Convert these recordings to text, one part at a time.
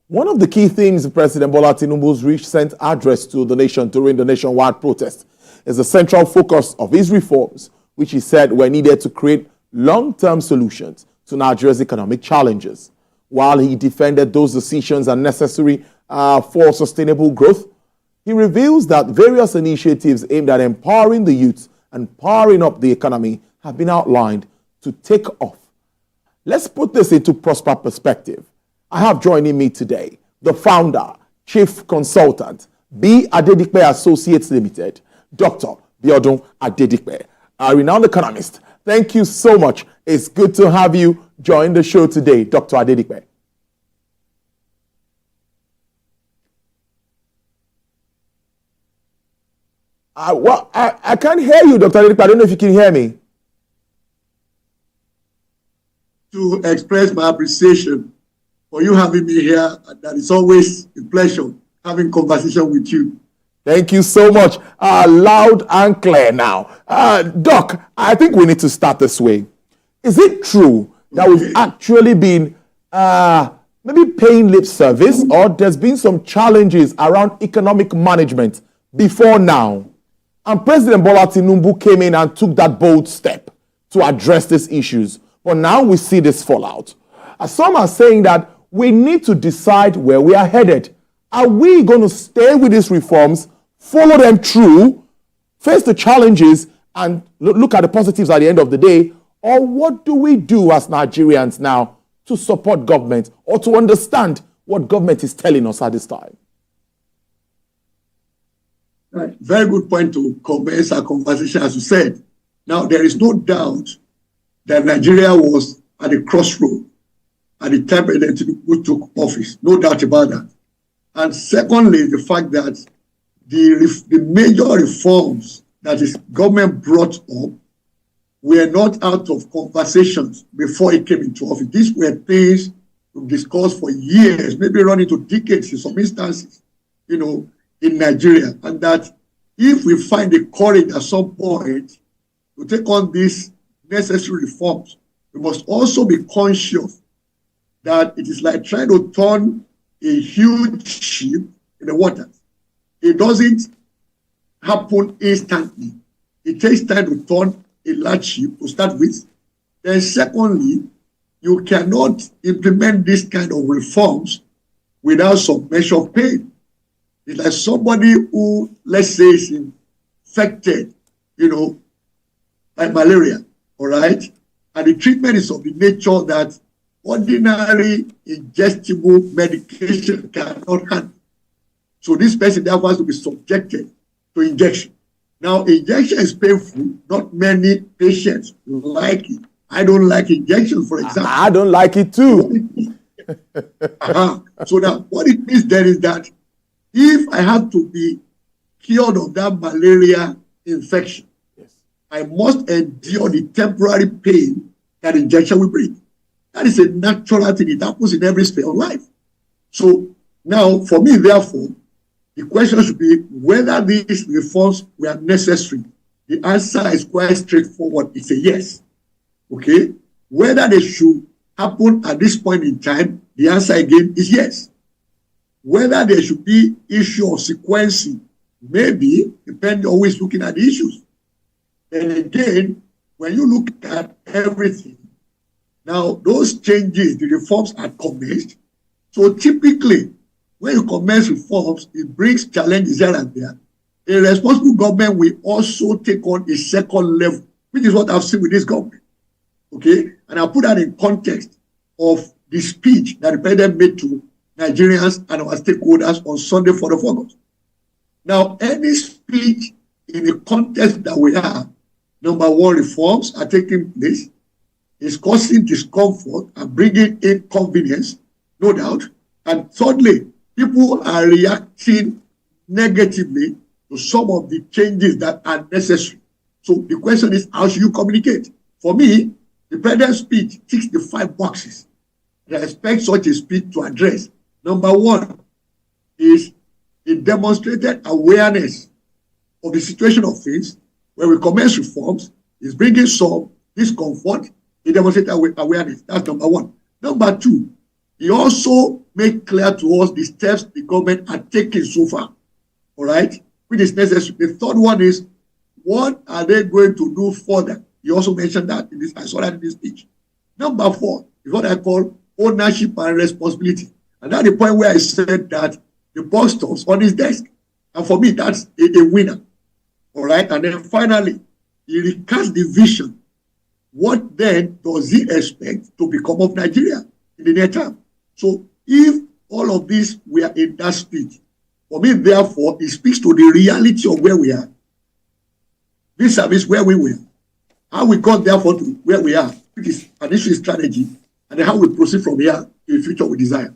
One of the key themes of President Bola Tinubu's recent address to the nation during the nationwide protest is the central focus of his reforms, which he said were needed to create long-term solutions to Nigeria's economic challenges. While he defended those decisions are necessary for sustainable growth, he reveals that various initiatives aimed at empowering the youth and powering up the economy have been outlined to take off. Let's put this into proper perspective. I have joining me today the founder, chief consultant, B. Adedikpe Associates Limited, Dr. Biodun Adedikpe, a renowned economist. Thank you so much. It's good to have you join the show today, Dr. Adedikpe. I can't hear you, Dr. Adedikpe. I don't know if you can hear me. To express my appreciation for you having me here. That is always a pleasure having conversation with you. Thank you so much. Loud and clear now. Doc, I think we need to start this way. Is it true that we've actually been maybe paying lip service, or there's been some challenges around economic management before now? And President Bola Tinubu came in and took that bold step to address these issues. But now we see this fallout. Some are saying that we need to decide where we are headed. Are we going to stay with these reforms, follow them through, face the challenges, and look at the positives at the end of the day? Or what do we do as Nigerians now to support government or to understand what government is telling us at this time? Right. Very good point to commence our conversation, as you said. Now, there is no doubt that Nigeria was at a crossroad at the time President Tinubu took office. No doubt about that. And secondly, the fact that the major reforms that his government brought up were not out of conversations before he came into office. These were things we discussed for years, maybe running to decades in some instances, in Nigeria. And that if we find the courage at some point to take on these necessary reforms, we must also be conscious that it is like trying to turn a huge ship in the waters. It doesn't happen instantly. It takes time to turn a large ship to start with. Then secondly, you cannot implement this kind of reforms without some measure of pain. It's like somebody who, let's say, is infected, by malaria, all right? And the treatment is of the nature that ordinary ingestible medication cannot handle. So this person therefore has to be subjected to injection. Now, injection is painful. Not many patients like it. I don't like injections, for example. I don't like it too. So now, what it means then is that if I have to be cured of that malaria infection, yes, I must endure the temporary pain that injection will bring. That is a natural thing. It happens in every sphere of life. So now, for me, therefore, the question should be whether these reforms were necessary. The answer is quite straightforward. It's a yes. Okay? Whether they should happen at this point in time, the answer again is yes. Whether there should be issue of sequencing, maybe, depending on who is looking at the issues. And again, when you look at everything, now those changes, the reforms are commenced. So typically, when you commence reforms, it brings challenges here and there. A responsible government will also take on a second level, which is what I've seen with this government. Okay? And I'll put that in context of the speech that the president made to Nigerians and our stakeholders on Sunday, 4th of August. Now, any speech in the context that we have, number one, reforms are taking place, is causing discomfort and bringing inconvenience, no doubt. And thirdly, people are reacting negatively to some of the changes that are necessary. So the question is, how should you communicate? For me, the president's speech ticks the 5 boxes that I expect such a speech to address. Number one is it demonstrated awareness of the situation of things. When we commence reforms, it's bringing some discomfort. It demonstrated awareness. That's number one. Number two, He also made clear to us the steps the government are taking so far, all right, which is necessary. The third one is, what are they going to do further? He also mentioned that in this, I saw that in this speech. Number 4 is what I call ownership and responsibility. And that's the point where I said that the buck stops on his desk. And for me, that's a winner. All right. And then finally, he recast the vision. What then does he expect to become of Nigeria in the near term? So if all of this we are in that stage, for me, therefore, it speaks to the reality of where we are. This service where we were, how we got therefore to where we are, which is an issue strategy, and then how we proceed from here to the future we desire.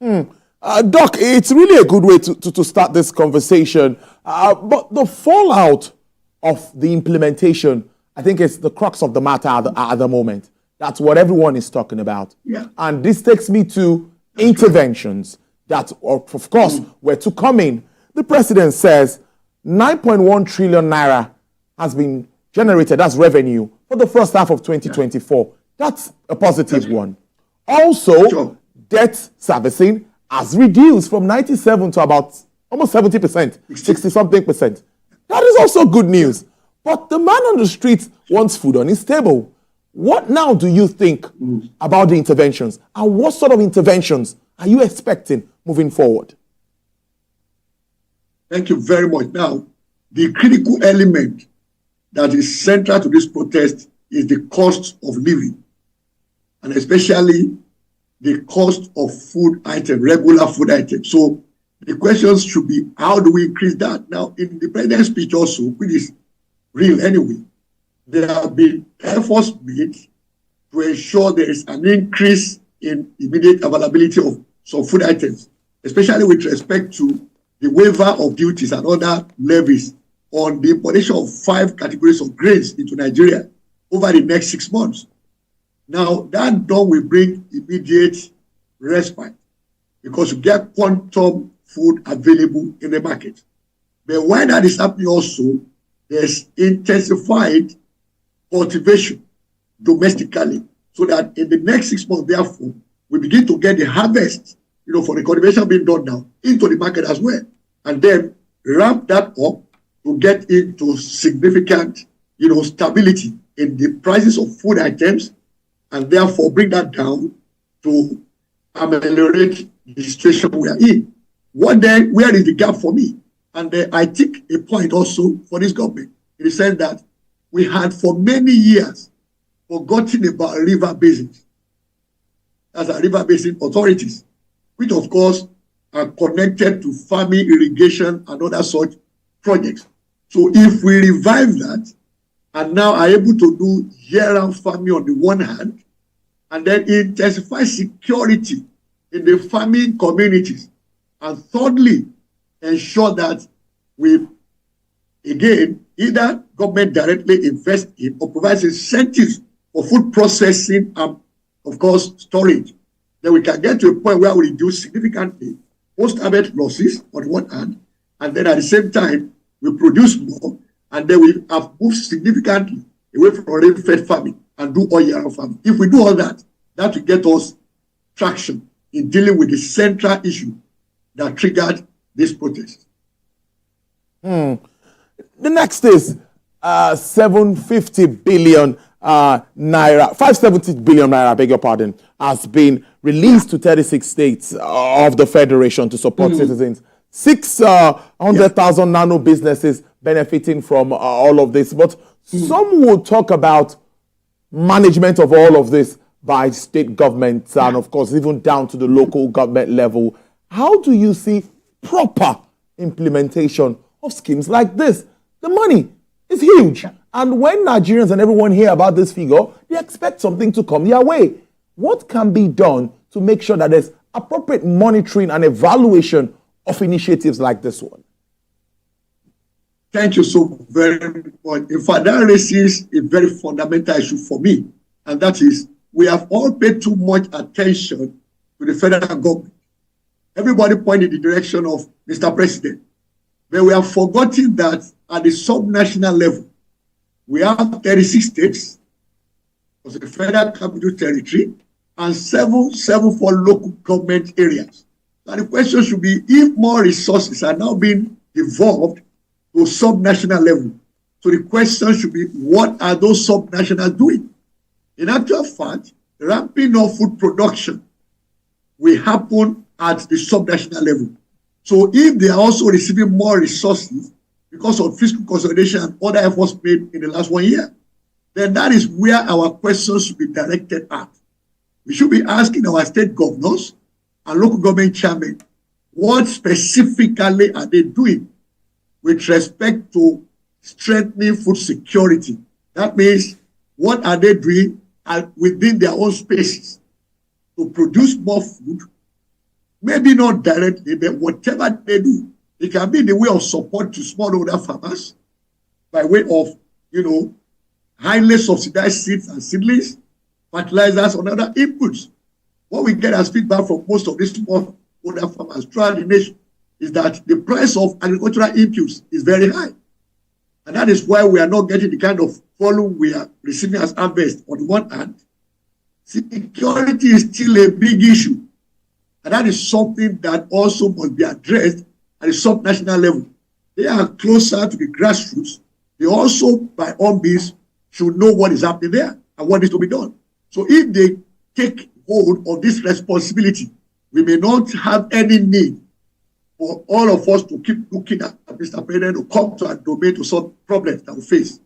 Doc, it's really a good way to start this conversation. But the fallout of the implementation, I think, is the crux of the matter at the moment. That's what everyone is talking about. Yeah. And this takes me to interventions that, of course, were to come in. The president says 9.1 trillion naira has been generated as revenue for the first half of 2024. That's a positive one. Also, debt servicing has reduced from 97 to about almost 70%, 60-something percent. That is also good news. But the man on the street wants food on his table. What now do you think about the interventions? And what sort of interventions are you expecting moving forward? Thank you very much. Now, the critical element that is central to this protest is the cost of living, and especially the cost of food items, regular food items. So the questions should be, how do we increase that? Now, in the president's speech also, which is real anyway, there have been efforts made to ensure there is an increase in immediate availability of some food items, especially with respect to the waiver of duties and other levies on the importation of 5 categories of grains into Nigeria over the next 6 months. Now, that done will bring immediate respite because you get quantum food available in the market. But while that is happening also, there's intensified cultivation domestically so that in the next 6 months, therefore, we begin to get the harvest, for the cultivation being done now into the market as well. And then ramp that up to get into significant, stability in the prices of food items, and therefore bring that down to ameliorate the situation we are in. Where is the gap for me? And I take a point also for this government in the sense that we had for many years forgotten about river basins. As a river basin authorities, which of course are connected to farming, irrigation, and other such projects. So if we revive that and now are able to do year-round farming on the one hand, and then intensify security in the farming communities, and thirdly, ensure that we, again, either government directly invest in or provides incentives for food processing and, of course, storage, then we can get to a point where we reduce significantly post-harvest losses on the one hand, and then at the same time, we produce more, and then we have moved significantly away from rain-fed farming and do all year-round farming. If we do all that, that will get us traction in dealing with the central issue that triggered this protest. The next is 750 billion naira, 570 billion naira, I beg your pardon, has been released to 36 states of the Federation to support citizens. 600,000 nano businesses benefiting from all of this. But some will talk about management of all of this by state governments and, of course, even down to the local government level. How do you see proper implementation of schemes like this? The money is huge. And when Nigerians and everyone hear about this figure, they expect something to come their way. What can be done to make sure that there's appropriate monitoring and evaluation of initiatives like this one? Thank you so very much. In fact, that raises a very fundamental issue for me, and that is we have all paid too much attention to the federal government. Everybody pointed in the direction of Mr. President, but we have forgotten that at the subnational level, we have 36 states, plus the federal capital territory, and 774 local government areas. Now the question should be, if more resources are now being devolved to subnational level, so the question should be, what are those subnationals doing? In actual fact, ramping up food production will happen at the subnational level. So if they are also receiving more resources because of fiscal consolidation and other efforts made in the last 1 year, then that is where our questions should be directed at. We should be asking our state governors and local government chairmen, what specifically are they doing with respect to strengthening food security? That means, what are they doing within their own spaces to produce more food? Maybe not directly, but whatever they do, it can be in the way of support to smallholder farmers by way of, highly subsidized seeds and seedlings, fertilizers, and other inputs. What we get as feedback from most of these smallholder farmers throughout the nation is that the price of agricultural inputs is very high. And that is why we are not getting the kind of volume we are receiving as harvest on the one hand. Security is still a big issue. And that is something that also must be addressed at the subnational level. They are closer to the grassroots. They also, by all means, should know what is happening there and what is to be done. So if they take hold of this responsibility, we may not have any need for all of us to keep looking at Mr. President to come to our domain to solve problems that we face.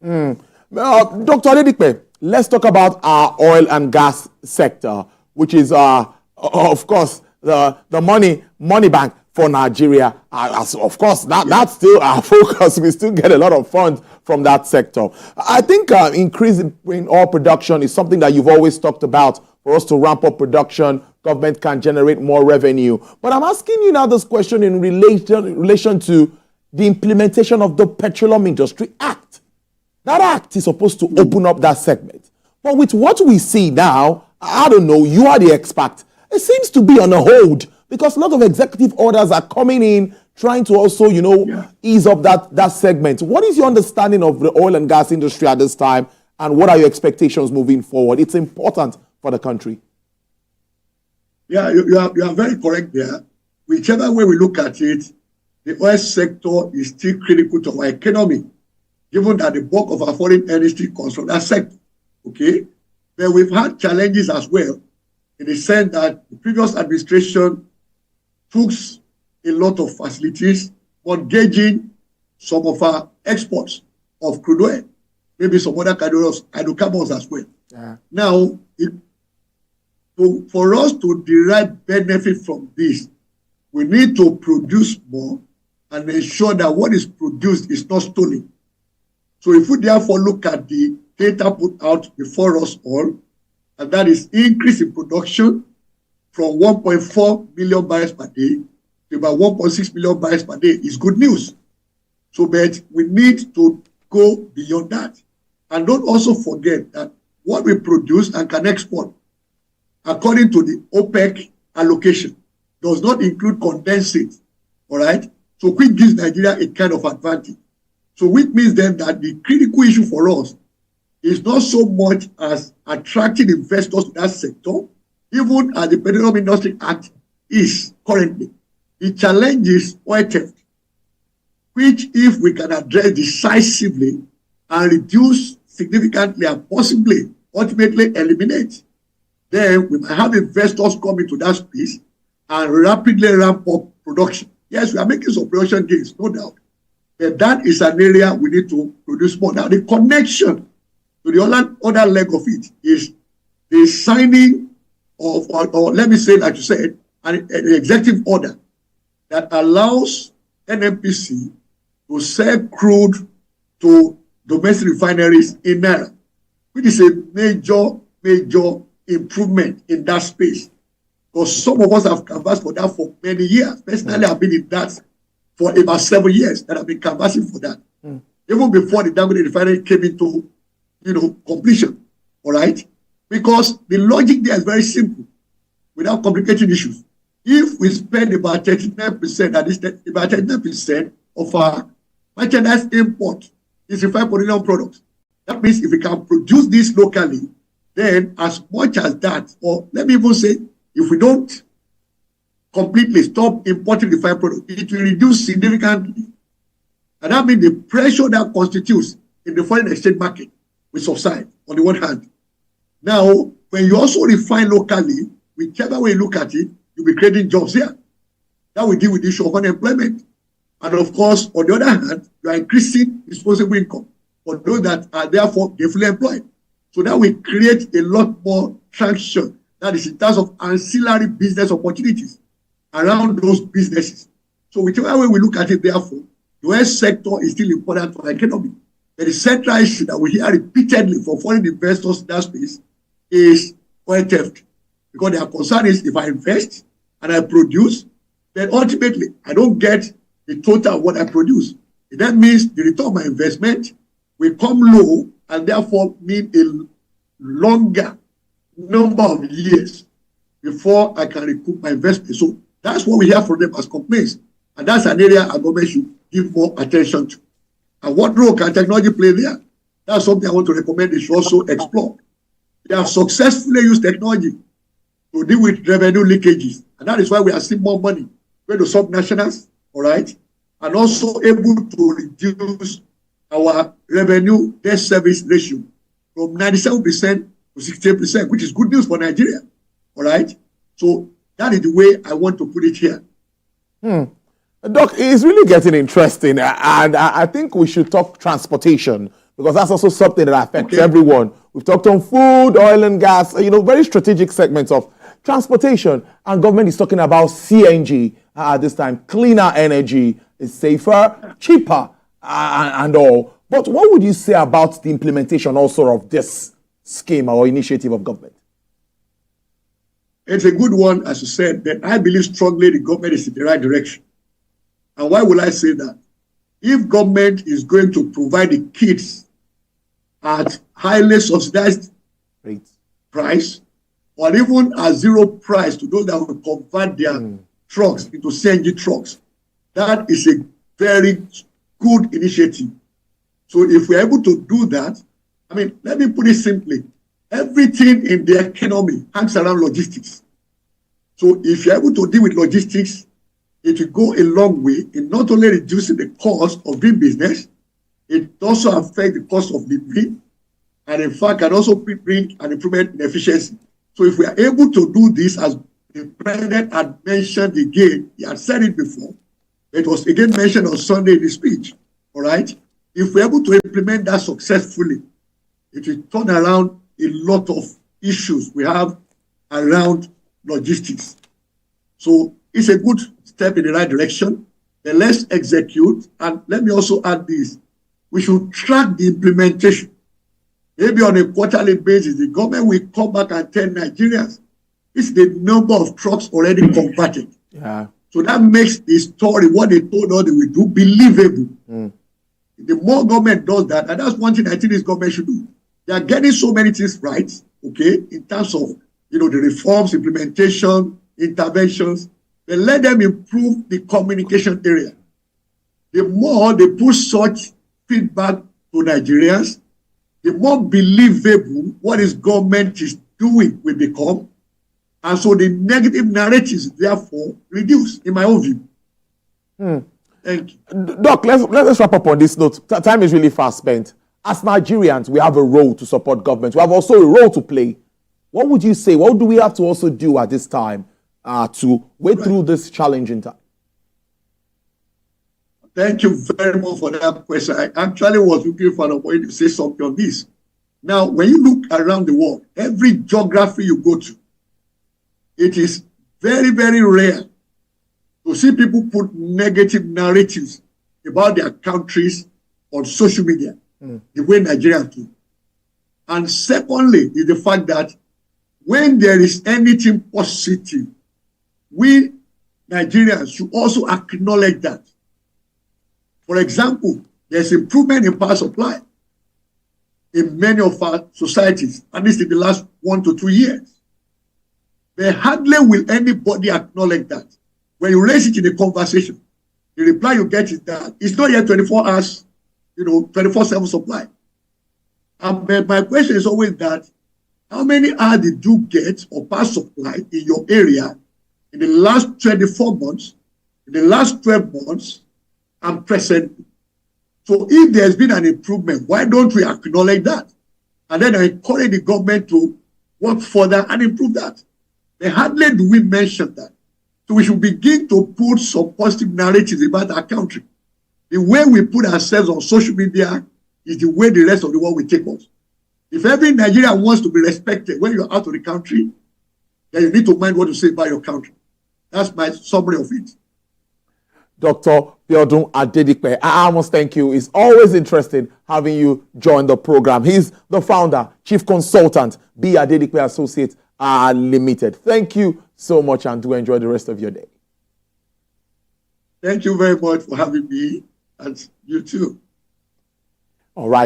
Dr. Adedipe, let's talk about our oil and gas sector, which is, of course, the money bank for Nigeria. Of course, that's still our focus. We still get a lot of funds from that sector. I think increase in oil production is something that you've always talked about. For us to ramp up production, government can generate more revenue. But I'm asking you now this question in relation to the implementation of the Petroleum Industry Act. That act is supposed to open up that segment. But with what we see now, I don't know, you are the expert. It seems to be on a hold because a lot of executive orders are coming in trying to also, ease up that segment. What is your understanding of the oil and gas industry at this time, and what are your expectations moving forward? It's important for the country. Yeah, you are very correct there. Whichever way we look at it, the oil sector is still critical to our economy, given that the bulk of our foreign industry comes from that sector. Okay? But we've had challenges as well, in the sense that the previous administration took a lot of facilities on gauging some of our exports of crude oil, maybe some other hydrocarbons as well. Yeah. Now, for us to derive benefit from this, we need to produce more and ensure that what is produced is not stolen. So if we therefore look at the data put out before us all, and that is increase in production from 1.4 million barrels per day to about 1.6 million barrels per day is good news. So, but we need to go beyond that. And don't also forget that what we produce and can export, according to the OPEC allocation, does not include condensate, all right? So which gives Nigeria a kind of advantage. So which means then that the critical issue for us is not so much as attracting investors to that sector, even as the Petroleum Industry Act is currently. The challenge is oil theft, which if we can address decisively and reduce significantly and possibly ultimately eliminate, then we might have investors come into that space and rapidly ramp up production. Yes, we are making some production gains, no doubt. But that is an area we need to produce more. Now, the connection to the other leg of it is the signing of, or let me say, like you said, an executive order that allows NNPC to sell crude to domestic refineries in Naira, which is a major improvement in that space. Because some of us have canvassed for that for many years. Personally, I've been in that for about 7 years that I've been canvassing for that. Even before the Dangote refinery came into, completion. All right? Because the logic there is very simple, without complicating issues. If we spend about 39%, at least about 39% of our merchandise import is refined petroleum products, that means if we can produce this locally then as much as that, or let me even say, if we don't completely stop importing refined products, it will reduce significantly. And that means the pressure that constitutes in the foreign exchange market will subside on the one hand. Now, when you also refine locally, whichever way you look at it, you'll be creating jobs here. That will deal with the issue of unemployment. And of course, on the other hand, you are increasing disposable income for those that are therefore gainfully employed. So that will create a lot more traction, that is in terms of ancillary business opportunities around those businesses. So whichever way we look at it, therefore, the health sector is still important for the economy. But the central issue that we hear repeatedly from foreign investors in that space is oil theft. Because their concern is if I invest and I produce, then ultimately I don't get the total of what I produce. That means the return on my investment will come low and therefore mean a longer number of years before I can recoup my investment. So that's what we hear from them as complaints. And that's an area our government should give more attention to. And what role can technology play there? That's something I want to recommend they should also explore. They have successfully used technology to deal with revenue leakages. And that is why we are seeing more money going to subnationals, all right? And also able to reduce our revenue debt service ratio from 97% to 68%, which is good news for Nigeria, all right? So that is the way I want to put it here. Doc, it's really getting interesting, and I think we should talk transportation, because that's also something that affects everyone. We've talked on food, oil and gas, very strategic segments of transportation, and government is talking about CNG at this time. Cleaner energy is safer, cheaper, and all. But what would you say about the implementation also of this scheme or initiative of government? It's a good one, as you said, but I believe strongly the government is in the right direction. And why will I say that? If government is going to provide the kits at highly subsidized price, or even at zero price to those that will convert their trucks into CNG trucks, that is a very good initiative. So if we're able to do that, let me put it simply, everything in the economy hangs around logistics. So if you're able to deal with logistics, it will go a long way in not only reducing the cost of doing business, it also affects the cost of living, and in fact can also bring an improvement in efficiency. So if we are able to do this, as the president had mentioned again, he had said it before, it was again mentioned on Sunday in his speech, all right? If we're able to implement that successfully, it will turn around a lot of issues we have around logistics. So it's a good step in the right direction. Then let's execute. And let me also add this. We should track the implementation. Maybe on a quarterly basis, the government will come back and tell Nigerians, it's the number of trucks already converted. Yeah. So that makes the story, what they told us they will do, believable. The more government does that, and that's one thing I think this government should do. They are getting so many things right, okay, in terms of, the reforms, implementation, interventions. But let them improve the communication area. The more they push such feedback to Nigerians, the more believable what this government is doing will become. And so the negative narratives, therefore, reduce, in my own view. Thank you. Doc, let's wrap up on this note. Time is really fast spent. As Nigerians, we have a role to support government. We have also a role to play. What would you say? What do we have to also do at this time to wade through this challenging time? Thank you very much for that question. I actually was looking for an opportunity to say something on this. Now, when you look around the world, every geography you go to, it is very, very rare to see people put negative narratives about their countries on social media, the way Nigerians do. And secondly, is the fact that when there is anything positive, we Nigerians should also acknowledge that. For example, there's improvement in power supply in many of our societies, at least in the last 1 to 2 years. But hardly will anybody acknowledge that. When you raise it in a conversation, the reply you get is that it's not yet 24 hours, 24/7 supply. And my question is always that How many hours did you get or power supply in your area in the last 24 months, in the last 12 months, and presently? So if there's been an improvement, why don't we acknowledge that? And then encourage the government to work further and improve that. They hardly do we mention that. So we should begin to put some positive narratives about our country. The way we put ourselves on social media is the way the rest of the world will take us. If every Nigerian wants to be respected when you're out of the country, then you need to mind what you say about your country. That's my summary of it. Dr. Biodun Adedipe, I must thank you. It's always interesting having you join the program. He's the founder, chief consultant, B. Adedipe Associates Limited. Thank you so much, and do enjoy the rest of your day. Thank you very much for having me, and you too. All right.